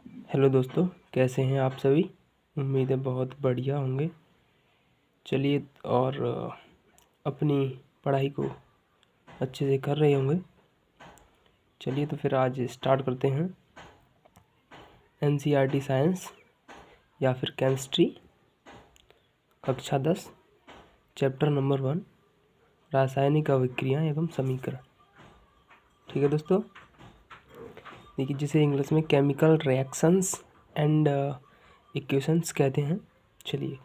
Hello दोस्तों, कैसे हैं आप सभी। उम्मीद है बहुत बढ़िया होंगे। चलिए और अपनी पढ़ाई को अच्छे से कर रहे होंगे। चलिए तो फिर आज स्टार्ट करते हैं एनसीईआरटी साइंस या फिर केमिस्ट्री कक्षा 10 चैप्टर नंबर 1 रासायनिक अभिक्रिया एवं समीकरण। ठीक है दोस्तों, देखिए जिसे इंग्लिश में केमिकल रिएक्शंस एंड इक्वेशंस कहते हैं। चलिए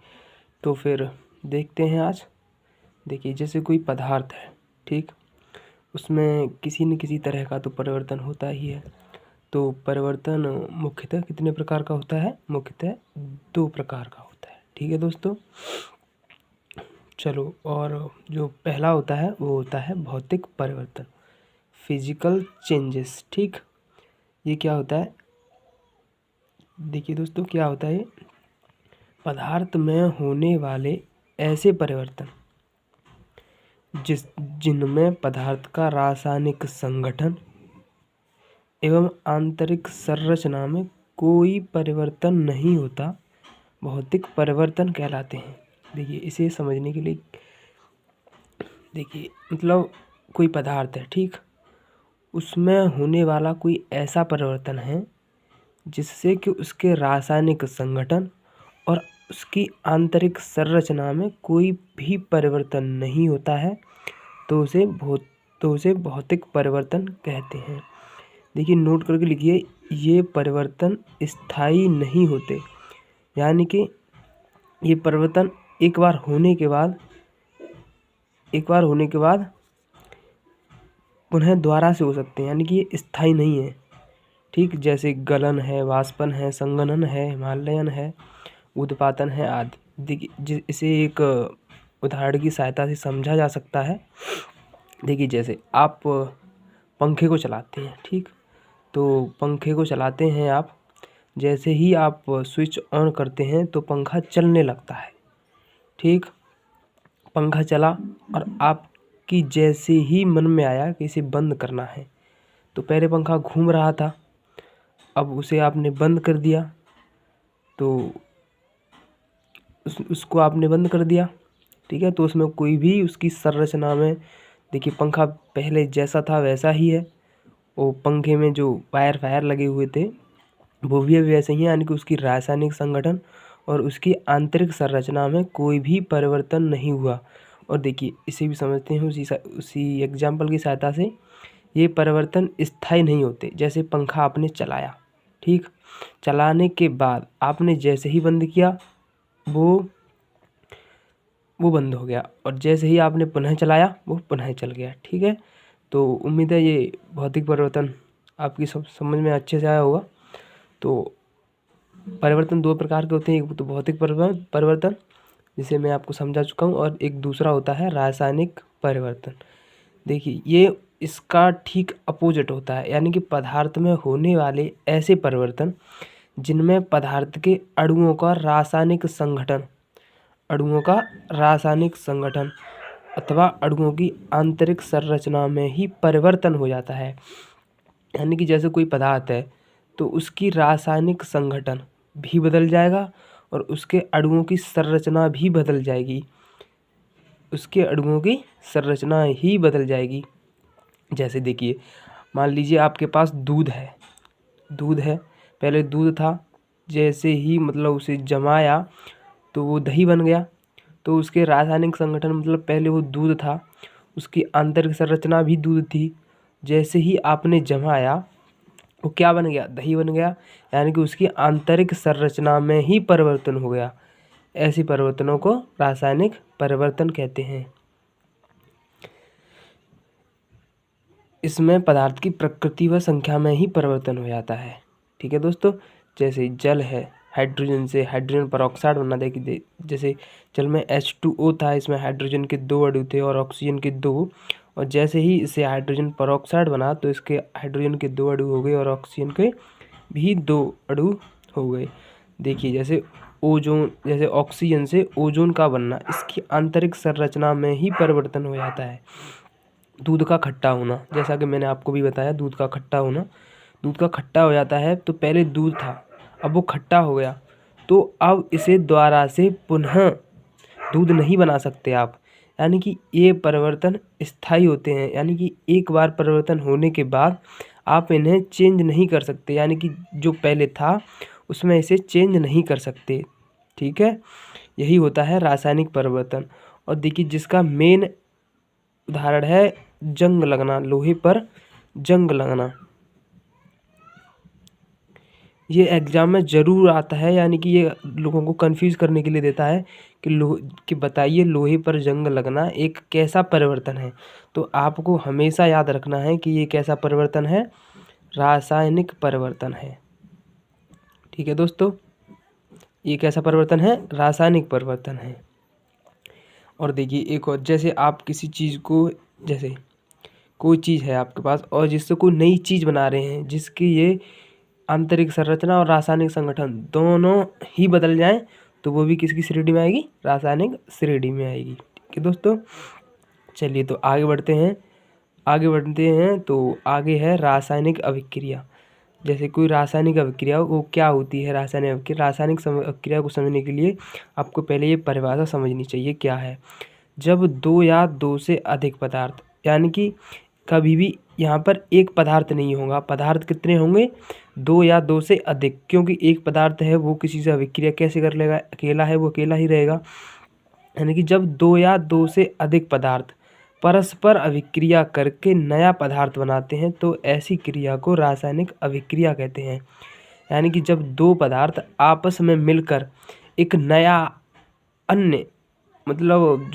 तो फिर देखते हैं आज। देखिए जैसे कोई पदार्थ है, ठीक, उसमें किसी न किसी तरह का तो परिवर्तन होता ही है। तो परिवर्तन मुख्यतः कितने प्रकार का होता है? मुख्यतः 2 प्रकार का होता है। ठीक है दोस्तों, चलो। और जो पहला होता है वो होता है भौतिक परिवर्तन, फिजिकल चेंजेस। ठीक, ये क्या होता है? देखिए दोस्तों, क्या होता है? पदार्थ में होने वाले ऐसे परिवर्तन जिनमें पदार्थ का रासायनिक संगठन एवं आंतरिक संरचना में कोई परिवर्तन नहीं होता, भौतिक परिवर्तन कहलाते हैं। देखिए इसे समझने के लिए, देखिए मतलब कोई पदार्थ है, ठीक, उसमें होने वाला कोई ऐसा परिवर्तन है जिससे कि उसके रासायनिक संगठन और उसकी आंतरिक संरचना में कोई भी परिवर्तन नहीं होता है, तो उसे भौतिक परिवर्तन कहते हैं। देखिए नोट करके लिखिए, ये परिवर्तन स्थायी नहीं होते, यानी कि ये परिवर्तन एक बार होने के बाद पुनः दोबारा से हो सकते हैं, यानी कि ये स्थायी नहीं है। ठीक, जैसे गलन है, वाष्पन है, संघनन है, हिमालयन है, उद्पातन है आदि। देखिए इसे एक उदाहरण की सहायता से समझा जा सकता है। देखिए जैसे आप पंखे को चलाते हैं, ठीक, तो पंखे को चलाते हैं आप, जैसे ही आप स्विच ऑन करते हैं तो पंखा चलने लगता है। ठीक, पंखा चला और आपकी जैसे ही मन में आया कि इसे बंद करना है, तो पहले पंखा घूम रहा था, अब उसे आपने बंद कर दिया। तो उसको आपने बंद कर दिया, ठीक है, तो उसमें कोई भी उसकी संरचना में, देखिए पंखा पहले जैसा था वैसा ही है। वो पंखे में जो वायर लगे हुए थे वो भी वैसे ही हैं, यानी कि उसकी रासायनिक संगठन और उसकी आंतरिक संरचना में कोई भी परिवर्तन नहीं हुआ। और देखिए इसे भी समझते हैं उसी एग्जाम्पल की सहायता से। ये परिवर्तन स्थायी नहीं होते। जैसे पंखा आपने चलाया, ठीक, चलाने के बाद आपने जैसे ही बंद किया वो बंद हो गया, और जैसे ही आपने पुनः चलाया वो पुनः चल गया। ठीक है, तो उम्मीद है ये भौतिक परिवर्तन आपकी सब समझ में अच्छे से आया होगा। तो परिवर्तन 2 प्रकार के होते हैं, एक तो भौतिक परिवर्तन जिसे मैं आपको समझा चुका हूँ, और एक दूसरा होता है रासायनिक परिवर्तन। देखिए ये इसका ठीक अपोजिट होता है, यानी कि पदार्थ में होने वाले ऐसे परिवर्तन जिनमें पदार्थ के अणुओं का रासायनिक संगठन अथवा अणुओं की आंतरिक संरचना में ही परिवर्तन हो जाता है। यानी कि जैसे कोई पदार्थ है तो उसकी रासायनिक संगठन भी बदल जाएगा और उसके अणुओं की संरचना भी बदल जाएगी, जैसे देखिए मान लीजिए आपके पास दूध है, पहले दूध था, जैसे ही मतलब उसे जमाया तो वो दही बन गया। तो उसके रासायनिक संगठन मतलब पहले वो दूध था, उसकी आंतरिक संरचना भी दूध थी, जैसे ही आपने जमाया वो क्या बन गया? दही बन गया, यानी कि उसकी आंतरिक संरचना में ही परिवर्तन हो गया। ऐसे परिवर्तनों को रासायनिक परिवर्तन कहते हैं। इसमें पदार्थ की प्रकृति व संख्या में ही परिवर्तन हो जाता है। ठीक है दोस्तों, जैसे जल है, हाइड्रोजन से हाइड्रोजन परऑक्साइड बनना। देखिए जैसे जल में H2O था, इसमें हाइड्रोजन के 2 अणु थे और ऑक्सीजन के 2, और जैसे ही इसे हाइड्रोजन परऑक्साइड बना तो इसके हाइड्रोजन के 2 अणु हो गए और ऑक्सीजन के भी 2 अणु हो गए। देखिए जैसे ऑक्सीजन से ओजोन का बनना, इसकी आंतरिक संरचना में ही परिवर्तन हो जाता है। दूध का खट्टा होना, जैसा कि मैंने आपको भी बताया, दूध का खट्टा हो जाता है। तो पहले दूध था, अब वो खट्टा हो गया, तो अब इसे दोबारा से पुनः दूध नहीं बना सकते आप। यानी कि ये परिवर्तन स्थायी होते हैं, यानी कि एक बार परिवर्तन होने के बाद आप इन्हें चेंज नहीं कर सकते, यानी कि जो पहले था उसमें इसे चेंज नहीं कर सकते। ठीक है, यही होता है रासायनिक परिवर्तन। और देखिए जिसका मेन उदाहरण है जंग लगना, लोहे पर जंग लगना। ये एग्जाम में ज़रूर आता है, यानी कि ये लोगों को कंफ्यूज करने के लिए देता है कि बताइए लोहे पर जंग लगना एक कैसा परिवर्तन है। तो आपको हमेशा याद रखना है कि ये कैसा परिवर्तन है, रासायनिक परिवर्तन है। ठीक है दोस्तों, ये कैसा परिवर्तन है, रासायनिक परिवर्तन है। और देखिए एक और, जैसे आप किसी चीज़ को, जैसे कोई चीज़ है आपके पास और जिससे कोई नई चीज़ बना रहे हैं जिसकी ये आंतरिक संरचना और रासायनिक संगठन दोनों ही बदल जाएं, तो वो भी किसकी श्रेणी में आएगी, रासायनिक श्रेणी में आएगी। ठीक है दोस्तों, चलिए तो आगे बढ़ते हैं। तो आगे है रासायनिक अभिक्रिया। जैसे कोई रासायनिक अभिक्रिया वो क्या होती है, रासायनिक अभिक्रिया को समझने के लिए आपको पहले ये परिभाषा समझनी चाहिए क्या है। जब दो या दो से अधिक पदार्थ, यानी कि कभी भी यहाँ पर एक पदार्थ नहीं होगा, पदार्थ कितने होंगे, दो या दो से अधिक, क्योंकि एक पदार्थ है वो किसी से अभिक्रिया कैसे कर लेगा, अकेला है वो अकेला ही रहेगा। यानी कि जब दो या दो से अधिक पदार्थ परस्पर अभिक्रिया करके नया पदार्थ बनाते हैं तो ऐसी क्रिया को रासायनिक अभिक्रिया कहते हैं। यानी कि जब दो पदार्थ आपस में मिलकर एक नया अन्य, मतलब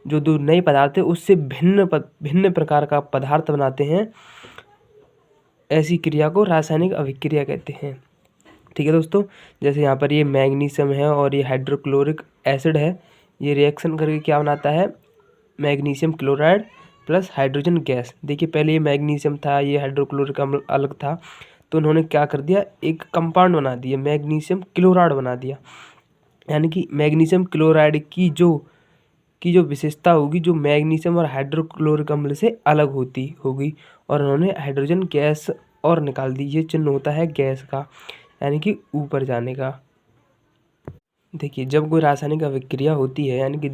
जो दो नए पदार्थ है उससे भिन्न प्रकार का पदार्थ बनाते हैं, ऐसी क्रिया को रासायनिक अभिक्रिया कहते हैं। ठीक है दोस्तों, जैसे यहाँ पर ये मैग्नीशियम है और ये हाइड्रोक्लोरिक एसिड है, ये रिएक्शन करके क्या बनाता है, magnesium chloride plus hydrogen gas. देखिए पहले ये मैग्नीशियम था, ये हाइड्रोक्लोरिक अम्ल अलग था, तो उन्होंने क्या कर दिया, एक कंपाउंड बना दिया, मैग्नीशियम क्लोराइड बना दिया। यानी कि मैग्नीशियम क्लोराइड की जो विशेषता होगी, जो मैग्नीशियम और हाइड्रोक्लोरिक अम्ल से अलग होगी, और उन्होंने हाइड्रोजन गैस और निकाल दी। ये चिन्ह होता है गैस का, यानी कि ऊपर जाने का। देखिए जब कोई रासायनिक अभिक्रिया होती है, यानी कि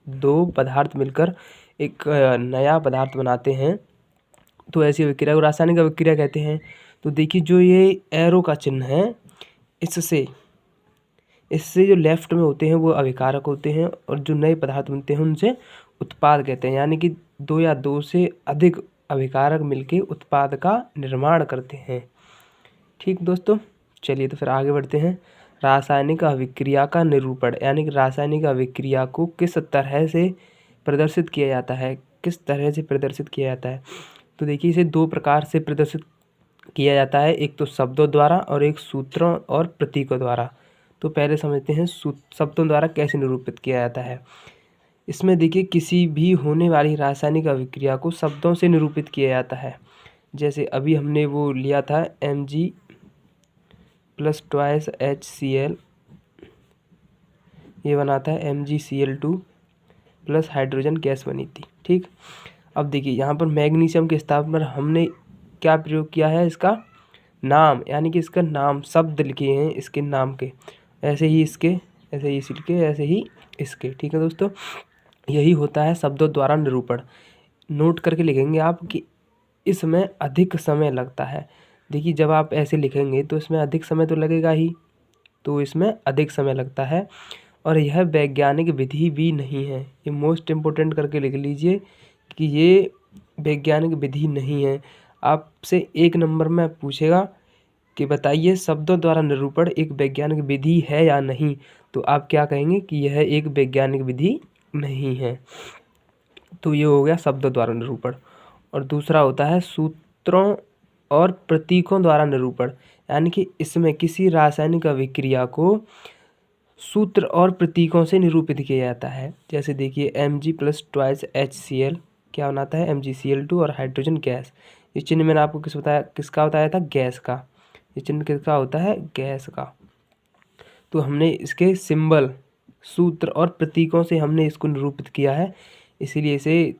दो पदार्थ मिलकर एक नया पदार्थ बनाते हैं, तो ऐसी अभिक्रिया को रासायनिक अभिक्रिया कहते हैं। तो देखिए जो ये एरो का चिन्ह है, इससे जो लेफ्ट में होते हैं वो अभिकारक होते हैं, और जो नए पदार्थ बनते हैं उनसे उत्पाद कहते हैं। यानी कि दो या दो से अधिक अभिकारक मिलके उत्पाद का निर्माण करते हैं। ठीक दोस्तों, चलिए तो फिर आगे बढ़ते हैं। रासायनिक अभिक्रिया का निरूपण, यानी कि रासायनिक अभिक्रिया को किस तरह से प्रदर्शित किया जाता है, तो देखिए इसे दो प्रकार से प्रदर्शित किया जाता है, एक तो शब्दों द्वारा और एक सूत्रों और प्रतीकों द्वारा। तो पहले समझते हैं शब्दों द्वारा कैसे निरूपित किया जाता है। इसमें देखिए किसी भी होने वाली रासायनिक अभिक्रिया को शब्दों से निरूपित किया जाता है। जैसे अभी हमने वो लिया था Mg प्लस ट्वाइस HCl, ये बना था MgCl2 प्लस हाइड्रोजन गैस बनी थी। ठीक, अब देखिए यहाँ पर मैग्नीशियम के स्थान पर हमने क्या प्रयोग किया है, इसका नाम, यानी कि इसका नाम शब्द लिखे हैं इसके नाम के, ऐसे ही इसके। ठीक है दोस्तों, यही होता है शब्दों द्वारा निरूपण। नोट करके लिखेंगे आप कि इसमें अधिक समय लगता है। देखिए जब आप ऐसे लिखेंगे तो इसमें अधिक समय तो लगेगा ही, तो इसमें अधिक समय लगता है, और यह वैज्ञानिक विधि भी नहीं है। ये मोस्ट इम्पोर्टेंट करके लिख लीजिए कि ये वैज्ञानिक विधि नहीं है। आपसे 1 नंबर में पूछेगा कि बताइए शब्दों द्वारा निरूपण एक वैज्ञानिक विधि है या नहीं, तो आप क्या कहेंगे कि यह एक वैज्ञानिक विधि नहीं है। तो ये हो गया शब्दों द्वारा निरूपण। और दूसरा होता है सूत्रों और प्रतीकों द्वारा निरूपण, यानी कि इसमें किसी रासायनिक अभिक्रिया को सूत्र और प्रतीकों से निरूपित किया जाता है। जैसे देखिए Mg प्लस ट्वाइस HCl क्या बनाता है, MgCl2 और हाइड्रोजन गैस। ये चिन्ह मैंने आपको किसका बताया था, गैस का। ये चिन्ह किसका होता है, गैस का। तो हमने इसके सिंबल, सूत्र और प्रतीकों से हमने इसको निरूपित किया है, इसीलिए इसे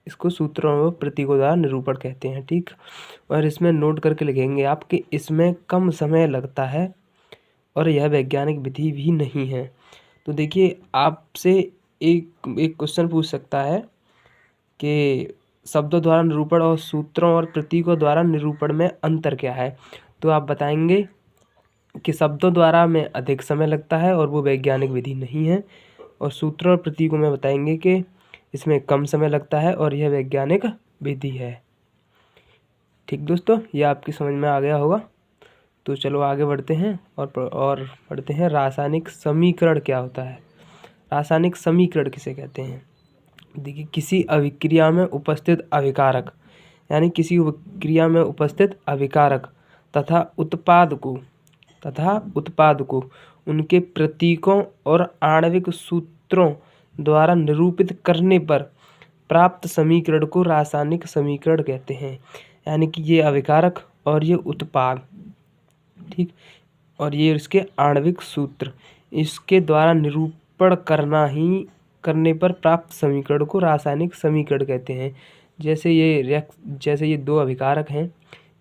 इसको सूत्रों व प्रतीकों द्वारा निरूपण कहते हैं। ठीक, और इसमें नोट करके लिखेंगे आप कि इसमें कम समय लगता है और यह वैज्ञानिक विधि भी नहीं है। तो देखिए, आपसे एक एक क्वेश्चन पूछ सकता है कि शब्दों द्वारा निरूपण और सूत्रों और प्रतीकों द्वारा निरूपण में अंतर क्या है। तो आप बताएंगे कि शब्दों द्वारा में अधिक समय लगता है और वो वैज्ञानिक विधि नहीं है, और सूत्रों और प्रतीकों में बताएंगे कि इसमें कम समय लगता है और यह वैज्ञानिक विधि है। ठीक दोस्तों, ये आपकी समझ में आ गया होगा। तो चलो आगे बढ़ते हैं और पढ़ते हैं रासायनिक समीकरण क्या होता है। रासायनिक समीकरण किसे कहते हैं। देखिए, किसी अभिक्रिया में उपस्थित अभिकारक, यानी किसी क्रिया में उपस्थित अभिकारक तथा उत्पाद को उनके प्रतीकों और आणविक सूत्रों द्वारा निरूपित करने पर प्राप्त समीकरण को रासायनिक समीकरण कहते हैं। यानी कि ये अभिकारक और ये उत्पाद, ठीक, और ये इसके आणविक सूत्र, इसके द्वारा निरूपण करने पर प्राप्त समीकरण को रासायनिक समीकरण कहते हैं। जैसे ये दो अभिकारक हैं,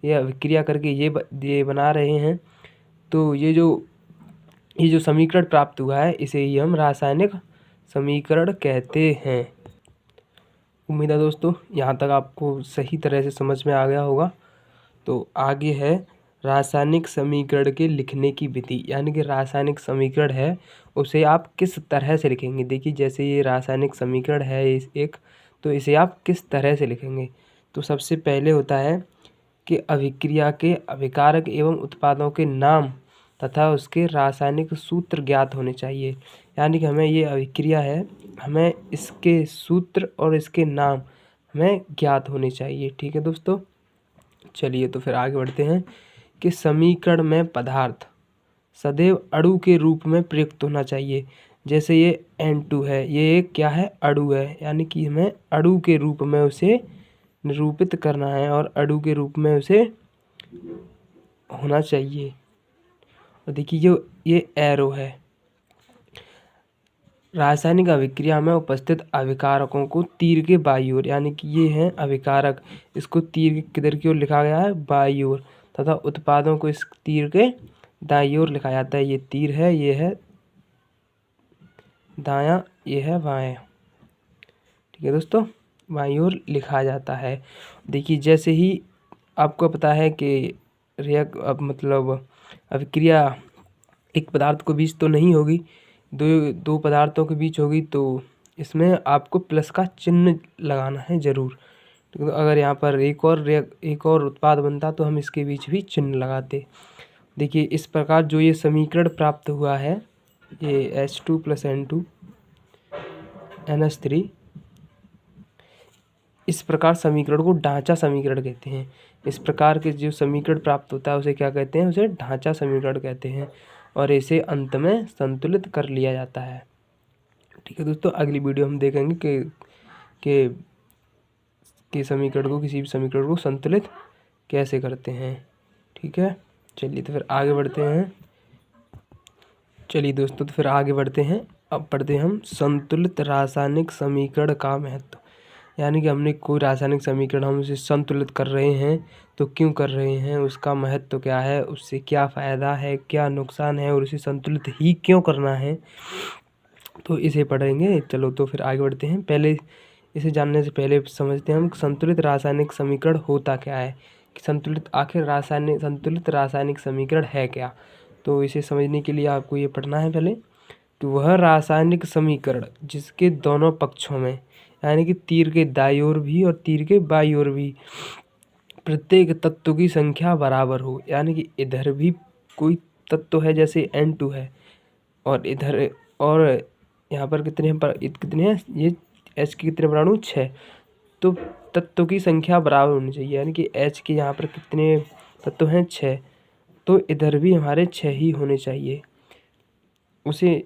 ये अभिक्रिया करके ये बना रहे हैं, तो ये जो समीकरण प्राप्त हुआ है इसे ही हम रासायनिक समीकरण कहते हैं। उम्मीद है दोस्तों यहाँ तक आपको सही तरह से समझ में आ गया होगा। तो आगे है रासायनिक समीकरण के लिखने की विधि, यानी कि रासायनिक समीकरण है उसे आप किस तरह से लिखेंगे। देखिए, जैसे ये रासायनिक समीकरण है एक, तो इसे आप किस तरह से लिखेंगे। तो सबसे पहले होता है कि अभिक्रिया के अभिकारक एवं उत्पादों के नाम तथा उसके रासायनिक सूत्र ज्ञात होने चाहिए। यानी कि हमें ये अभिक्रिया है, हमें इसके सूत्र और इसके नाम हमें ज्ञात होने चाहिए। ठीक है दोस्तों, चलिए तो फिर आगे बढ़ते हैं कि समीकरण में पदार्थ सदैव अणु के रूप में प्रयुक्त होना चाहिए। जैसे ये N2 है, ये एक क्या है, अणु है, यानी कि हमें अणु के रूप में उसे निरूपित करना है और अणु के रूप में उसे होना चाहिए। और देखिए, जो ये एरो है, रासायनिक अभिक्रिया में उपस्थित अभिकारकों को तीर के बाईं ओर, यानी कि ये हैं अभिकारक, इसको तीर किधर की ओर लिखा गया है, बाईं ओर, तथा उत्पादों को इस तीर के दाईं ओर लिखा जाता है। ये तीर है, ये है दायां, ये है बायां। ठीक है दोस्तों, बाईं ओर लिखा जाता है। देखिए, जैसे ही आपको पता है कि अभिक्रिया एक पदार्थ के बीच तो नहीं होगी, दो पदार्थों के बीच होगी, तो इसमें आपको प्लस का चिन्ह लगाना है ज़रूर। तो अगर यहाँ पर एक और उत्पाद बनता तो हम इसके बीच भी चिन्ह लगाते। देखिए, इस प्रकार जो ये समीकरण प्राप्त हुआ है, ये H2 + N2 NH3, इस प्रकार समीकरण को ढांचा समीकरण कहते हैं। इस प्रकार के जो समीकरण प्राप्त होता है उसे क्या कहते हैं, उसे ढांचा समीकरण कहते हैं, और इसे अंत में संतुलित कर लिया जाता है। ठीक है दोस्तों, अगली वीडियो हम देखेंगे कि समीकरण को, किसी भी समीकरण को संतुलित कैसे करते हैं। ठीक है, चलिए तो फिर आगे बढ़ते हैं। चलिए दोस्तों, तो फिर आगे बढ़ते हैं। अब पढ़ते हैं हम संतुलित रासायनिक समीकरण का महत्व। यानी कि हमने कोई रासायनिक समीकरण हम उसे संतुलित कर रहे हैं तो क्यों कर रहे हैं, उसका महत्व क्या है, उससे क्या फ़ायदा है, क्या नुकसान है, और उसे संतुलित ही क्यों करना है, तो इसे पढ़ेंगे। चलो तो फिर आगे बढ़ते हैं। पहले इसे जानने से पहले समझते हैं हम संतुलित रासायनिक समीकरण होता क्या है, कि संतुलित रासायनिक समीकरण है क्या। तो इसे समझने के लिए आपको ये पढ़ना है पहले कि वह रासायनिक समीकरण जिसके दोनों पक्षों में, यानी कि तीर के दाईं ओर भी और तीर के बाईं ओर भी, प्रत्येक तत्व की संख्या बराबर हो। यानी कि इधर भी कोई तत्व है, जैसे N2 है, और इधर, और यहाँ पर कितने हैं, ये H के कितने परमाणु, 6, तो तत्व की संख्या बराबर होनी चाहिए। यानी कि H के यहाँ पर कितने तत्व हैं, 6, तो इधर भी हमारे 6 ही होने चाहिए। उसे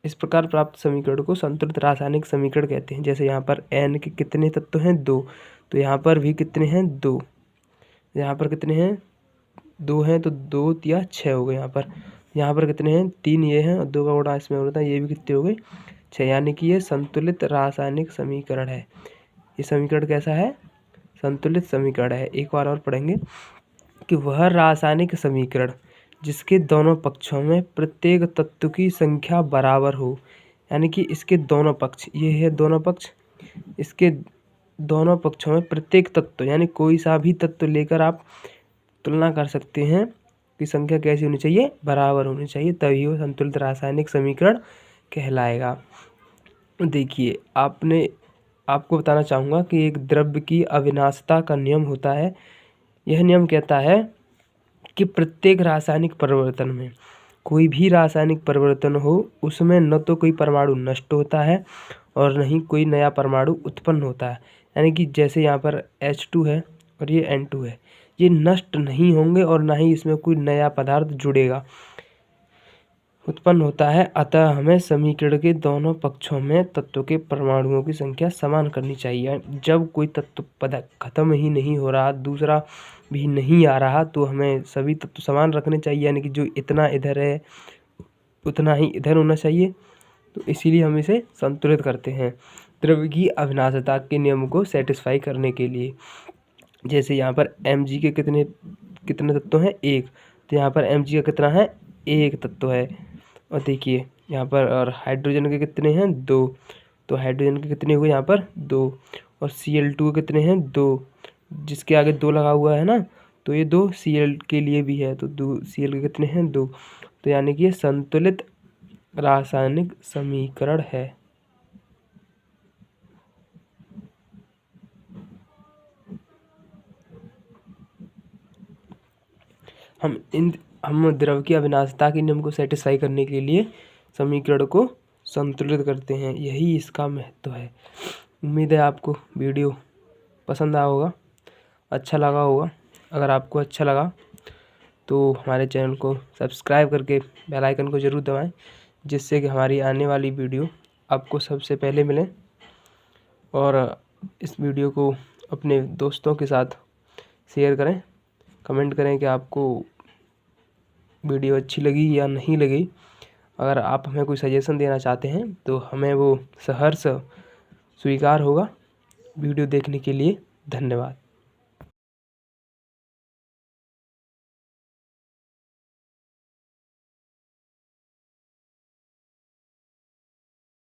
इस प्रकार प्राप्त समीकरण को संतुलित रासायनिक समीकरण कहते हैं। जैसे यहाँ पर N के कितने तत्व हैं, 2, तो यहाँ पर भी कितने हैं, 2, यहाँ पर कितने हैं, 2 हैं, तो 2 या 6 हो गए। यहाँ पर कितने हैं, 3 ये हैं, और 2 का गुणा इसमें होता है, ये भी कितने हो गए, 6। यानी कि ये संतुलित रासायनिक समीकरण है। ये समीकरण कैसा है? संतुलित समीकरण है। एक बार और पढ़ेंगे कि वह रासायनिक समीकरण जिसके दोनों पक्षों में प्रत्येक तत्व की संख्या बराबर हो, यानी कि इसके दोनों पक्ष, ये है दोनों पक्ष, इसके दोनों पक्षों में प्रत्येक तत्व यानी कोई सा भी तत्व लेकर आप तुलना कर सकते हैं कि संख्या कैसी होनी चाहिए? बराबर होनी चाहिए, तभी वो संतुलित रासायनिक समीकरण कहलाएगा। देखिए, आपको बताना चाहूँगा कि एक द्रव्य की अविनाशिता का नियम होता है। यह नियम कहता है कि प्रत्येक रासायनिक परिवर्तन में, कोई भी रासायनिक परिवर्तन हो, उसमें न तो कोई परमाणु नष्ट होता है और न ही कोई नया परमाणु उत्पन्न होता है। यानी कि जैसे यहाँ पर H2 है और ये N2 है, ये नष्ट नहीं होंगे और ना ही इसमें कोई नया पदार्थ जुड़ेगा, उत्पन्न होता है। अतः हमें समीकरण के दोनों पक्षों में तत्व के परमाणुओं की संख्या समान करनी चाहिए। जब कोई तत्व पदार्थ खत्म ही नहीं हो रहा, दूसरा भी नहीं आ रहा, तो हमें सभी तत्व समान रखने चाहिए, यानी कि जो इतना इधर है उतना ही इधर होना चाहिए। तो इसीलिए हम इसे संतुलित करते हैं द्रव्य की अविनाशिता के नियम को सेटिस्फाई करने के लिए। जैसे यहाँ पर Mg के कितने तत्व हैं? एक। तो यहाँ पर Mg का कितना है? एक तत्व है। और देखिए यहाँ पर, और हाइड्रोजन के कितने हैं? दो। तो हाइड्रोजन के कितने हुए यहाँ पर? दो। और Cl2 के कितने हैं? दो। जिसके आगे दो लगा हुआ है ना, तो ये दो Cl के लिए भी है, तो दो Cl के कितने हैं? दो। तो यानी कि ये संतुलित रासायनिक समीकरण है। हम द्रव की अविनाशिता के नियम को सेटिस्फाई करने के लिए समीकरण को संतुलित करते हैं, यही इसका महत्व है। उम्मीद है आपको वीडियो पसंद आया होगा, अच्छा लगा होगा। अगर आपको अच्छा लगा तो हमारे चैनल को सब्सक्राइब करके बेल आइकन को ज़रूर दबाएं, जिससे कि हमारी आने वाली वीडियो आपको सबसे पहले मिले। और इस वीडियो को अपने दोस्तों के साथ शेयर करें, कमेंट करें कि आपको वीडियो अच्छी लगी या नहीं लगी। अगर आप हमें कोई सजेशन देना चाहते हैं तो हमें वो सहर्ष स्वीकार होगा। वीडियो देखने के लिए धन्यवाद।